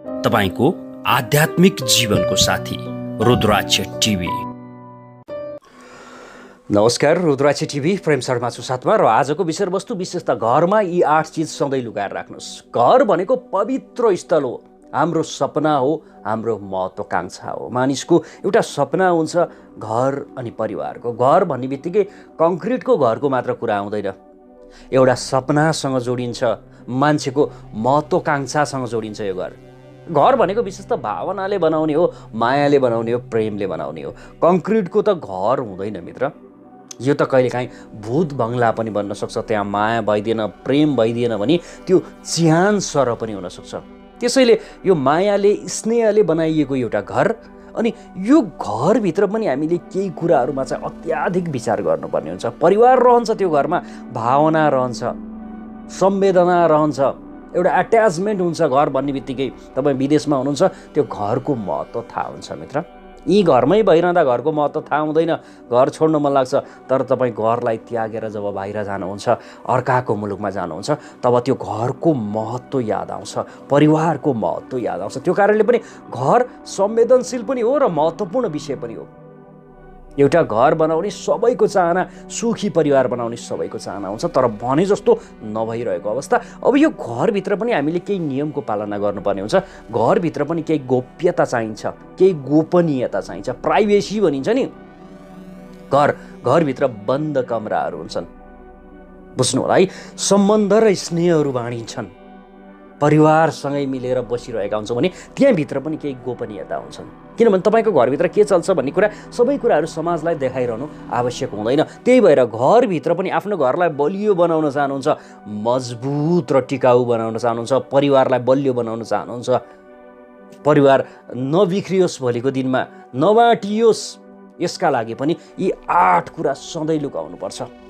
तपाईको आध्यात्मिक जीवनको साथी रुद्राक्ष टिभी। नमस्कार, रुद्राक्ष टिभी प्रेम शर्मा छु साथमा। र आजको विषयवस्तु विशेष त घरमा यी 8 चिज सधैँ लुकाएर राख्नुहोस्। घर भनेको पवित्र स्थल हो, हाम्रो सपना हो, हाम्रो महत्त्वाकांक्षा हो। मानिसको एउटा सपना हुन्छ घर अनि परिवारको। घर भन्ने बित्तिकै कङ्क्रिटको घरको मात्र कुरा आउँदैन, एउटा सपनासँग जोडिन्छ, मान्छेको महत्त्वाकांक्षासँग जोडिन्छ। यो घर भनेको विशेष त भावनाले बनाउने हो, मायाले बनाउने हो, प्रेमले बनाउने हो। कङ्क्रिटको त घर हुँदैन मित्र, यो त कहिलेकाहीँ भूत बङ्गला पनि बन्न सक्छ। त्यहाँ माया भइदिएन, प्रेम भइदिएन भने त्यो चिहान सर पनि हुनसक्छ। त्यसैले यो मायाले, स्नेहले बनाइएको एउटा घर, अनि यो घरभित्र पनि हामीले केही कुराहरूमा चाहिँ अत्याधिक विचार गर्नुपर्ने हुन्छ। परिवार रहन्छ, त्यो घरमा भावना रहन्छ, संवेदना रहन्छ, एउटा एट्याचमेन्ट हुन्छ। घर भन्ने बित्तिकै तपाईँ विदेशमा हुनुहुन्छ, त्यो घरको महत्त्व थाहा हुन्छ मित्र। यी घरमै भइरहँदा घरको महत्त्व थाहा हुँदैन, घर छोड्न मन लाग्छ। तर तपाईँ घरलाई त्यागेर जब बाहिर जानुहुन्छ, अर्काको मुलुकमा जानुहुन्छ, तब त्यो घरको महत्त्व याद आउँछ, परिवारको महत्त्व याद आउँछ। त्यो कारणले पनि घर संवेदनशील पनि हो र महत्त्वपूर्ण विषय पनि हो। एउटा घर बनाउने सबैको चाहना, सुखी परिवार बनाउने सबैको चाहना हुन्छ, तर भने जस्तो नभइरहेको अवस्था। अब यो घरभित्र पनि हामीले केही नियमको पालना गर्नुपर्ने हुन्छ। घरभित्र पनि केही गोप्यता चाहिन्छ, केही गोपनीयता चाहिन्छ, प्राइभेसी भनिन्छ नि। घरभित्र बन्द कमराहरू हुन्छन्, बुझ्नु होला है। सम्बन्ध र स्नेहहरू बाँडिन्छन्, परिवारसँगै मिलेर बसिरहेका हुन्छौँ भने त्यहाँभित्र पनि केही गोपनीयता हुन्छन्। किनभने तपाईँको घरभित्र के चल्छ भन्ने कुरा, सबै कुराहरू समाजलाई देखाइरहनु आवश्यक हुँदैन। त्यही भएर घरभित्र पनि आफ्नो घरलाई बलियो बनाउन चाहनुहुन्छ, मजबुत र टिकाउ बनाउन चाहनुहुन्छ, परिवारलाई बलियो बनाउन चाहनुहुन्छ, परिवार नबिग्रियोस्, भोलिको दिनमा नबाटियोस्, यसका लागि पनि यी 8 कुरा सधैँ लुकाउनुपर्छ।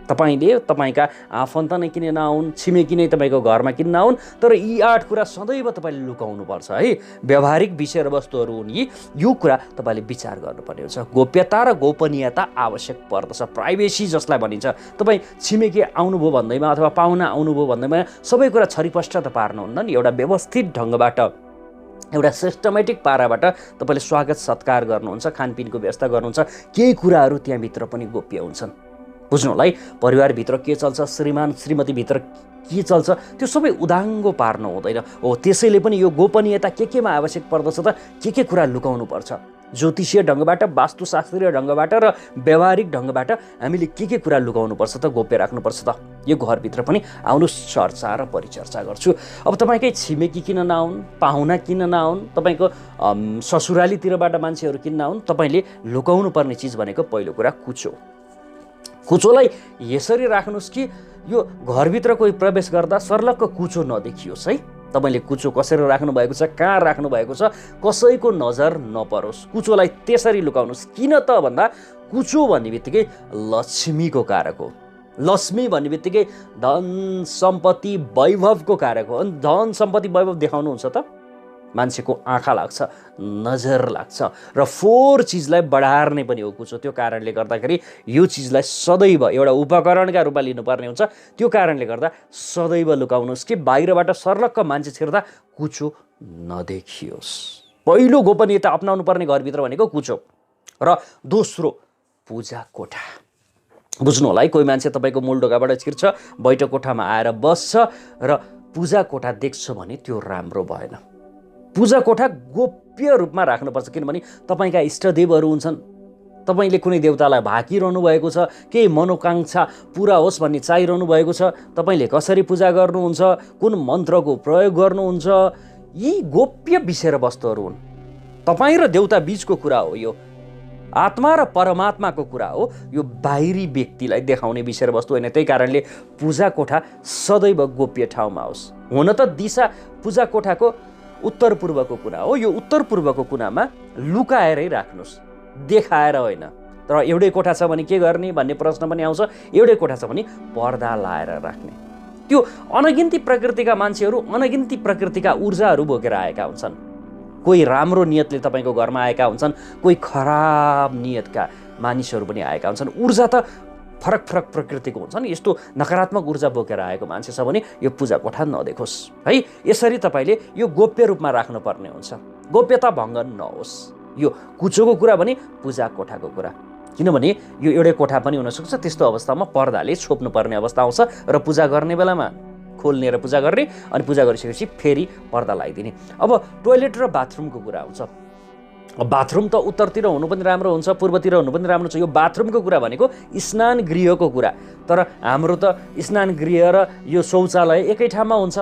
तपाईँले तपाईँका आफन्त नै किन नआउन्, छिमेकी नै तपाईँको घरमा किन नआउन्, तर यी 8 कुरा सदैव तपाईँले लुकाउनुपर्छ है। व्यावहारिक विषय र वस्तुहरू हुन् यी, यो कुरा तपाईँले विचार गर्नुपर्ने हुन्छ। गोप्यता र गोपनीयता आवश्यक पर्दछ, प्राइभेसी जसलाई भनिन्छ। तपाईँ छिमेकी आउनुभयो भन्दैमा अथवा पाहुना आउनुभयो भन्दैमा सबै कुरा छरिपष्ट त पार्नुहुन्न नि। एउटा व्यवस्थित ढङ्गबाट, एउटा सिस्टमेटिक पाराबाट तपाईँले स्वागत सत्कार गर्नुहुन्छ, खानपिनको व्यवस्था गर्नुहुन्छ। केही कुराहरू त्यहाँभित्र पनि गोप्य हुन्छन्, बुझ्नु होला है। परिवारभित्र के चल्छ, श्रीमान श्रीमतीभित्र के चल्छ, त्यो सबै उदाङ्गो पार्नु हुँदैन हो। त्यसैले पनि यो गोपनीयता केमा आवश्यक पर्दछ त, के कुरा लुकाउनुपर्छ। ज्योतिषीय ढङ्गबाट, वास्तुशास्त्रीय ढङ्गबाट र व्यावहारिक ढङ्गबाट हामीले के कुरा लुकाउनुपर्छ त, गोप्य राख्नुपर्छ त। यो घरभित्र पनि आउनुहोस्, चर्चा र परिचर्चा गर्छु। अब तपाईँकै छिमेकी किन नआउन्, पाहुना किन नआउन्, तपाईँको ससुरालीतिरबाट मान्छेहरू किन नआउन्, तपाईँले लुकाउनु पर्ने चिज भनेको पहिलो कुरा कुचो। कुचोलाई यसरी राख्नुहोस् कि यो घरभित्र कोही प्रवेश गर्दा सर्लक्क कुचो नदेखियोस् है। तपाईँले कुचो कसरी राख्नु भएको छ, कहाँ राख्नु भएको छ, कसैको नजर नपरोस्। कुचोलाई त्यसरी लुकाउनुहोस्। किन त भन्दा कुचो भन्ने बित्तिकै लक्ष्मीको कारक हो। लक्ष्मी भन्ने बित्तिकै धन सम्पत्ति वैभवको कारक हो। अनि धन सम्पत्ति वैभव देखाउनुहुन्छ त मान्छेको आँखा लाग्छ, नजर लाग्छ, र 4 चिजलाई बढार्ने पनि हो कुचो। त्यो कारणले गर्दाखेरि यो चिजलाई सदैव एउटा उपकरणका रूपमा लिनुपर्ने हुन्छ। त्यो कारणले गर्दा सदैव लुकाउनुहोस् कि बाहिरबाट सर्लक्क मान्छे छिर्दा कुचो नदेखियोस्। पहिलो गोपनीयता अपनाउनु पर्ने घरभित्र भनेको कुचो। र दोस्रो, पूजा कोठा। बुझ्नु होला है, कोही मान्छे तपाईँको मूल ढोकाबाट छिर्छ, बैठक कोठामा आएर बस्छ र पूजा कोठा देख्छ भने त्यो राम्रो भएन। पूजा कोठा गोप्य रूपमा राख्नुपर्छ, किनभने तपाईँका इष्टदेवहरू हुन्छन्। तपाईँले कुनै देवतालाई भाकिरहनु भएको छ, केही मनोकांक्षा पुरा होस् भन्ने चाहिरहनु भएको छ, तपाईँले कसरी पूजा गर्नुहुन्छ, कुन मन्त्रको प्रयोग गर्नुहुन्छ, यी गोप्य विषय र वस्तुहरू हुन्। तपाईँ र देवता बीचको कुरा हो, यो आत्मा र परमात्माको कुरा हो। यो बाहिरी व्यक्तिलाई देखाउने विषय र वस्तु होइन। त्यही कारणले पूजा कोठा सदैव गोप्य ठाउँमा होस्। हुन त दिशा पूजा कोठाको उत्तर पूर्वको कुना हो। यो उत्तर पूर्वको कुनामा लुकाएरै राख्नुहोस्, देखाएर होइन। तर एउटै कोठा छ भने के गर्ने भन्ने प्रश्न पनि आउँछ। एउटै कोठा छ भने पर्दा लाएर राख्ने। त्यो अनगिन्ती प्रकृतिका मान्छेहरू, अनगिन्ती प्रकृतिका ऊर्जाहरू बोकेर आएका हुन्छन्। कोही राम्रो नियतले तपाईँको घरमा आएका हुन्छन्, कोही खराब नियतका मानिसहरू पनि आएका हुन्छन्। ऊर्जा त फरक फरक प्रकृतिको हुन्छ नि, यस्तो नकारात्मक ऊर्जा बोकेर आएको मान्छे छ भने यो पूजा कोठा नदेखोस् है। यसरी तपाईँले यो गोप्य रूपमा राख्नुपर्ने हुन्छ, गोप्यता भङ्ग नहोस्। यो कुचोको कुरा भने पूजा कोठाको कुरा, किनभने यो एउटै कोठा पनि हुनसक्छ। त्यस्तो अवस्थामा पर्दाले छोप्नुपर्ने अवस्था आउँछ र पूजा गर्ने बेलामा खोल्ने र पूजा गर्ने, अनि पूजा गरिसकेपछि फेरि पर्दा लगाइदिने। अब टोयलेट र बाथरुमको कुरा आउँछ। बाथरुम त उत्तरतिर हुनु पनि राम्रो हुन्छ, पूर्वतिर हुनु पनि राम्रो हुन्छ। यो बाथरुमको कुरा भनेको स्नान गृहको कुरा, तर हाम्रो त स्नान गृह र यो शौचालय एकै ठाउँमा हुन्छ।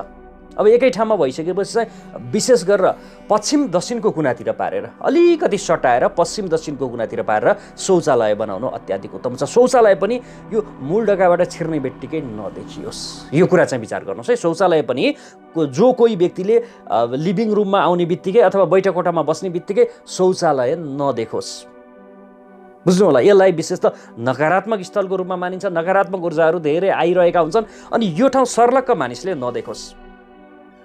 अब एकै ठाउँमा भइसकेपछि चाहिँ विशेष गरेर पश्चिम दक्षिणको कुनातिर पारेर, अलिकति सटाएर पश्चिम दक्षिणको कुनातिर पारेर शौचालय बनाउनु अत्याधिक उत्तम छ। शौचालय पनि यो मूल ढोकाबाट छिर्ने बित्तिकै नदेखियोस्, यो कुरा चाहिँ विचार गर्नुहोस् है। शौचालय पनि जो कोही व्यक्तिले लिभिङ रुममा आउने बित्तिकै अथवा बैठक कोठामा बस्ने बित्तिकै शौचालय नदेखोस्। बुझ्नु होला, यसलाई विशेष त नकारात्मक स्थलको रूपमा मानिन्छ। नकारात्मक ऊर्जाहरू धेरै आइरहेका हुन्छन्, अनि यो ठाउँ सर्लक्क मानिसले नदेखोस्।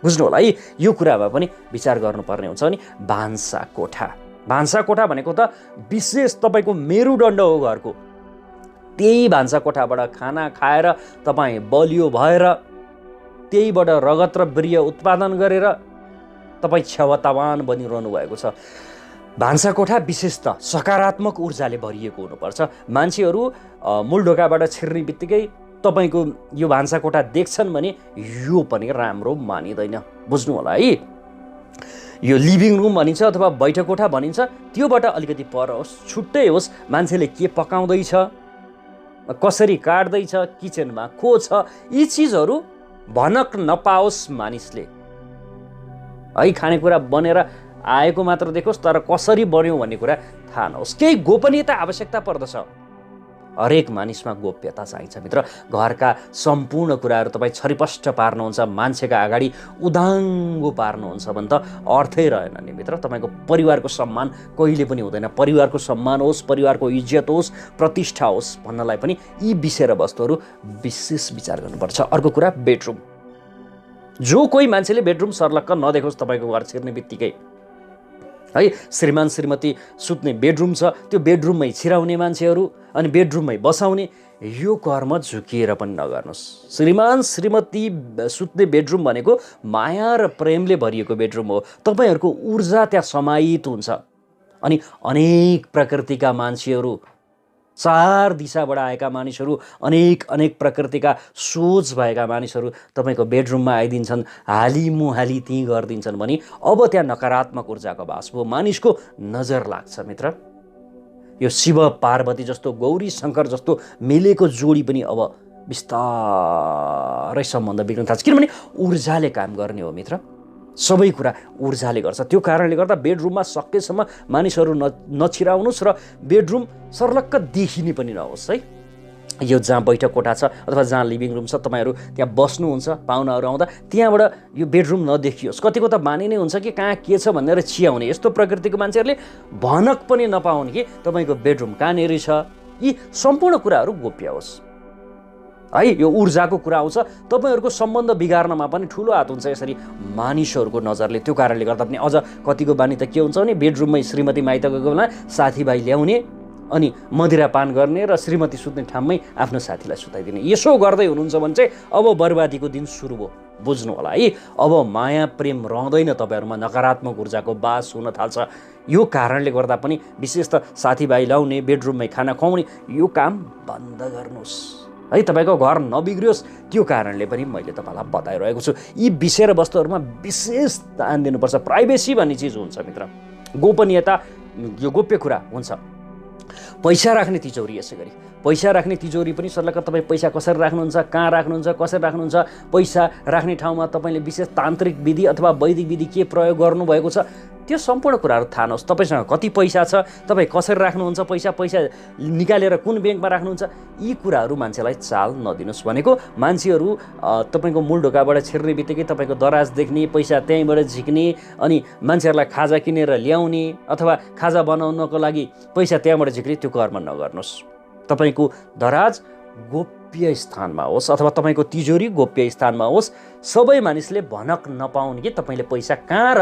बुझ्नु होला है, यो कुरामा पनि विचार गर्नुपर्ने हुन्छ। अनि भान्सा कोठा, भान्सा कोठा भनेको त विशेष तपाईँको मेरुदण्ड हो घरको। त्यही भान्सा कोठाबाट खाना खाएर तपाईँ बलियो भएर, त्यहीबाट रगत र वीर्य उत्पादन गरेर तपाईँ क्षमतावान बनिरहनु भएको छ। भान्सा कोठा विशेष त सकारात्मक ऊर्जाले भरिएको हुनुपर्छ। मान्छेहरू मूल ढोकाबाट छिर्ने बित्तिकै तपाईँको यो भान्सा कोठा देख्छन् भने यो पनि राम्रो मानिँदैन। बुझ्नु होला है, यो लिभिङ रुम भनिन्छ अथवा बैठक कोठा भनिन्छ, त्योबाट अलिकति पर होस्, छुट्टै होस्। मान्छेले के पकाउँदैछ, कसरी काट्दैछ, किचनमा को छ, यी चिजहरू भनक नपाओस् मानिसले है। खानेकुरा बनेर आएको मात्र देखोस्, तर कसरी बन्यो भन्ने कुरा थाहा नहोस्। केही गोपनीयता आवश्यकता पर्दछ। हरेक मानिसमा गोप्यता चाहिन्छ मित्र। घरका सम्पूर्ण कुराहरू तपाईँ छरिपष्ट पार्नुहुन्छ, मान्छेका अगाडि उदाङ्गो पार्नुहुन्छ भने त अर्थै रहेन नि मित्र। तपाईँको परिवारको सम्मान कहिले पनि हुँदैन। परिवारको सम्मान होस्, परिवारको इज्जत होस्, प्रतिष्ठा होस् भन्नलाई पनि यी विषय र वस्तुहरू विशेष विचार गर्नुपर्छ। अर्को कुरा बेडरुम। जो कोही मान्छेले बेडरुम सर्लक्क नदेखोस् तपाईँको घर छिर्ने बित्तिकै है। श्रीमान श्रीमती सुत्ने बेडरुम छ, त्यो बेडरुममै छिराउने मान्छेहरू अनि बेडरुममै बसाउने, यो कर्म झुकिएर पनि नगर्नुहोस्। श्रीमान श्रीमती सुत्ने बेडरुम भनेको माया र प्रेमले भरिएको बेडरुम हो। तपाईँहरूको ऊर्जा त्यहाँ समाहित हुन्छ, अनि अनेक प्रकृतिका मान्छेहरू, चार दिशाबाट आएका मानिसहरू, अनेक अनेक प्रकृतिका सोच भएका मानिसहरू तपाईँको बेडरुममा आइदिन्छन्, हालिमुहाली त्यहीँ गरिदिन्छन् भने अब त्यहाँ नकारात्मक ऊर्जाको वास भयो, मानिसको नजर लाग्छ मित्र। यो शिव पार्वती जस्तो, गौरी शङ्कर जस्तो मिलेको जोडी पनि अब बिस्तारै सम्बन्ध बिग्रन थाल्छ, किनभने ऊर्जाले काम गर्ने हो मित्र। सबै कुरा ऊर्जाले गर्छ। त्यो कारणले गर्दा बेडरुममा सकेसम्म मानिसहरू नछिराउनुहोस् र बेडरुम सर्लक्क देखिने पनि नहोस् है। यो जहाँ बैठक कोठा छ अथवा जहाँ लिभिङ रुम छ, तपाईँहरू त्यहाँ बस्नुहुन्छ, पाहुनाहरू आउँदा त्यहाँबाट यो बेडरुम नदेखियोस्। कतिको त बानी नै हुन्छ कि कहाँ के छ भनेर चियाउने, यस्तो प्रकृतिको मान्छेहरूले भनक पनि नपाउने कि तपाईँको बेडरुम कहाँनिर छ। यी सम्पूर्ण कुराहरू गोप्य होस् है। यो ऊर्जाको कुरा आउँछ, तपाईँहरूको सम्बन्ध बिगार्नमा पनि ठुलो हात हुन्छ यसरी मानिसहरूको नजरले। त्यो कारणले गर्दा पनि अझ कतिको बानी त के हुन्छ भने बेडरुममै श्रीमती माइत गएको बेला साथीभाइ ल्याउने अनि मदिरापान गर्ने र श्रीमती सुत्ने ठाउँमै आफ्नो साथीलाई सुताइदिने। यसो गर्दै हुनुहुन्छ भने चाहिँ अब बर्बादीको दिन सुरु भयो। बुझ्नु होला है, अब माया प्रेम रहँदैन, तपाईँहरूमा नकारात्मक ऊर्जाको बास हुन थाल्छ। यो कारणले गर्दा पनि विशेष त साथीभाइ ल्याउने, बेडरुममै खाना खुवाउने, यो काम बन्द गर्नुहोस् है, तपाईँको घर नबिग्रियोस्। त्यो कारणले पनि मैले तपाईँलाई बताइरहेको छु। यी विषय र वस्तुहरूमा विशेष ध्यान दिनुपर्छ। प्राइभेसी भन्ने चिज हुन्छ मित्र, गोपनीयता, यो गोप्य कुरा हुन्छ। पैसा राख्ने तिजोरी, यसै गरी पैसा राख्ने तिजोरी पनि सर्लक्क तपाईँ पैसा कसरी राख्नुहुन्छ, कहाँ राख्नुहुन्छ, कसरी राख्नुहुन्छ, पैसा राख्ने ठाउँमा तपाईँले विशेष तान्त्रिक विधि अथवा वैदिक विधि के प्रयोग गर्नुभएको छ, त्यो सम्पूर्ण कुराहरू थाहा नहोस्। तपाईँसँग कति पैसा छ, तपाईँ कसरी राख्नुहुन्छ पैसा, पैसा निकालेर कुन ब्याङ्कमा राख्नुहुन्छ, यी कुराहरू मान्छेलाई चाल नदिनुहोस् भनेको। मान्छेहरू तपाईँको मूल ढोकाबाट छिर्ने बित्तिकै तपाईँको दराज देख्ने, पैसा त्यहीँबाट झिक्ने, अनि मान्छेहरूलाई खाजा किनेर ल्याउने अथवा खाजा बनाउनको लागि पैसा त्यहाँबाट झिक्ने, त्यो कर्म नगर्नुहोस्। तपाईँको दराज गोप्य स्थानमा होस् अथवा तपाईँको तिजोरी गोप्य स्थानमा होस्। सबै मानिसले भनक नपाउने कि तपाईँले पैसा कहाँ र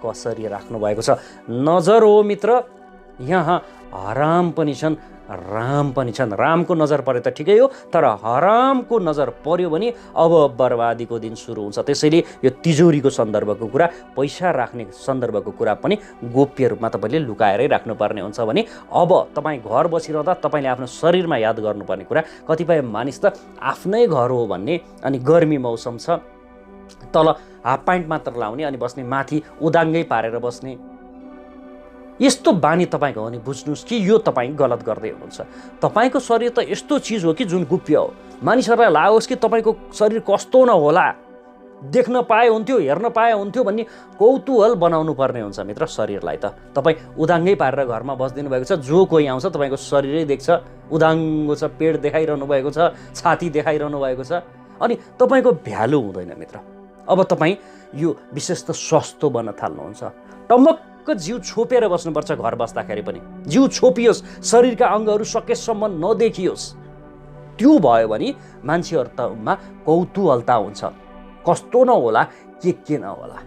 कसरी राख्नु भएको छ। नजर हो मित्र, यहाँ हराम पनि छन्, राम पनि छन्। रामको नजर परे त ठिकै हो, तर हरामको नजर पर्यो भने अब बर्बादीको दिन सुरु हुन्छ। त्यसैले यो तिजोरीको सन्दर्भको कुरा, पैसा राख्ने सन्दर्भको कुरा पनि गोप्य रूपमा तपाईँले लुकाएरै राख्नुपर्ने हुन्छ भने अब तपाईँ घर बसिरहँदा तपाईँले आफ्नो शरीरमा याद गर्नुपर्ने कुरा, कतिपय मानिस त आफ्नै घर हो भन्ने, अनि गर्मी मौसम छ, तल हाफ प्यान्ट मात्र लाउने अनि बस्ने, माथि उदाङ्गै पारेर बस्ने, यस्तो बानी तपाईँको हो भने बुझ्नुहोस् कि यो तपाईँ गलत गर्दै हुनुहुन्छ। तपाईँको शरीर त यस्तो चिज हो कि जुन गुप्य हो। मानिसहरूलाई लागोस् कि तपाईँको शरीर कस्तो नहोला, देख्न पाए हुन्थ्यो, हेर्न पाए हुन्थ्यो भन्ने कौतूहल बनाउनु पर्ने हुन्छ मित्र शरीरलाई। त तपाईँ उदाङ्गै पारेर घरमा बसिदिनु भएको छ, जो कोही आउँछ तपाईँको शरीरै देख्छ, उदाङ्गो छ, पेट देखाइरहनु भएको छ, छाती देखाइरहनु भएको छ, अनि तपाईँको भ्यालु हुँदैन मित्र। अब तपाईँ यो विशेष त सस्तो बन्न थाल्नुहुन्छ। टमक्क जिउ छोपेर बस्नुपर्छ घर बस्दाखेरि पनि, जिउ छोपियोस्, शरीरका अङ्गहरू सकेसम्म नदेखियोस्। त्यो भयो भने मान्छेहरूमा कौतूहलता हुन्छ, कस्तो नहोला, के नहोला।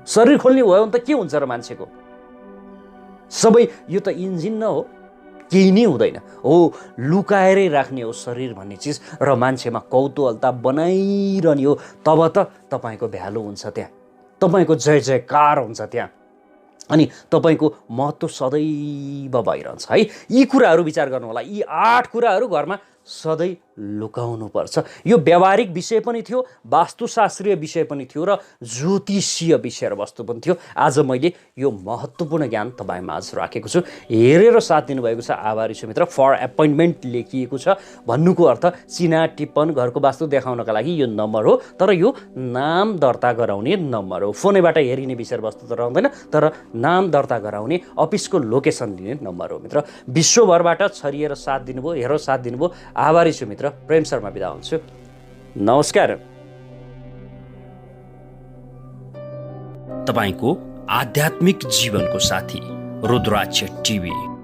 शरीर खोल्ने भयो भने त के हुन्छ र मान्छेको? सबै यो त इन्जिन न हो, केही नै हुँदैन हो। लुकाएरै राख्ने हो शरीर भन्ने चिज, र मान्छेमा कौतूहलता बनाइरहने हो। तब त तपाईँको भ्यालु हुन्छ त्यहाँ, तपाईँको जय जयकार हुन्छ त्यहाँ, अनि तपाईँको महत्त्व सदैव भइरहन्छ है। यी कुराहरू विचार गर्नु होला। यी 8 कुराहरू घरमा सधैँ लुकाउनुपर्छ। यो व्यावहारिक विषय पनि थियो, वास्तुशास्त्रीय विषय पनि थियो, र ज्योतिषीय विषय र वस्तु पनि थियो। आज मैले यो महत्त्वपूर्ण ज्ञान तपाईँ माझ राखेको छु। हेरेर साथ दिनुभएको छ, आभारी छु मित्र। फर एपोइन्टमेन्ट लेखिएको छ, भन्नुको अर्थ चिना टिप्पण घरको वास्तु देखाउनका लागि यो नम्बर हो, तर यो नाम दर्ता गराउने नम्बर हो। फोनैबाट हेरिने विषय वस्तु त रहँदैन, तर नाम दर्ता गराउने, अफिसको लोकेसन दिने नम्बर हो मित्र। विश्वभरबाट छरिएर साथ दिनुभयो, हेरेर साथ दिनुभयो, आभारी छु मित्र। प्रेम शर्मा बिदा हुन्छु, नमस्कार। तपाईको आध्यात्मिक जीवनको साथी रुद्राक्ष टिभी।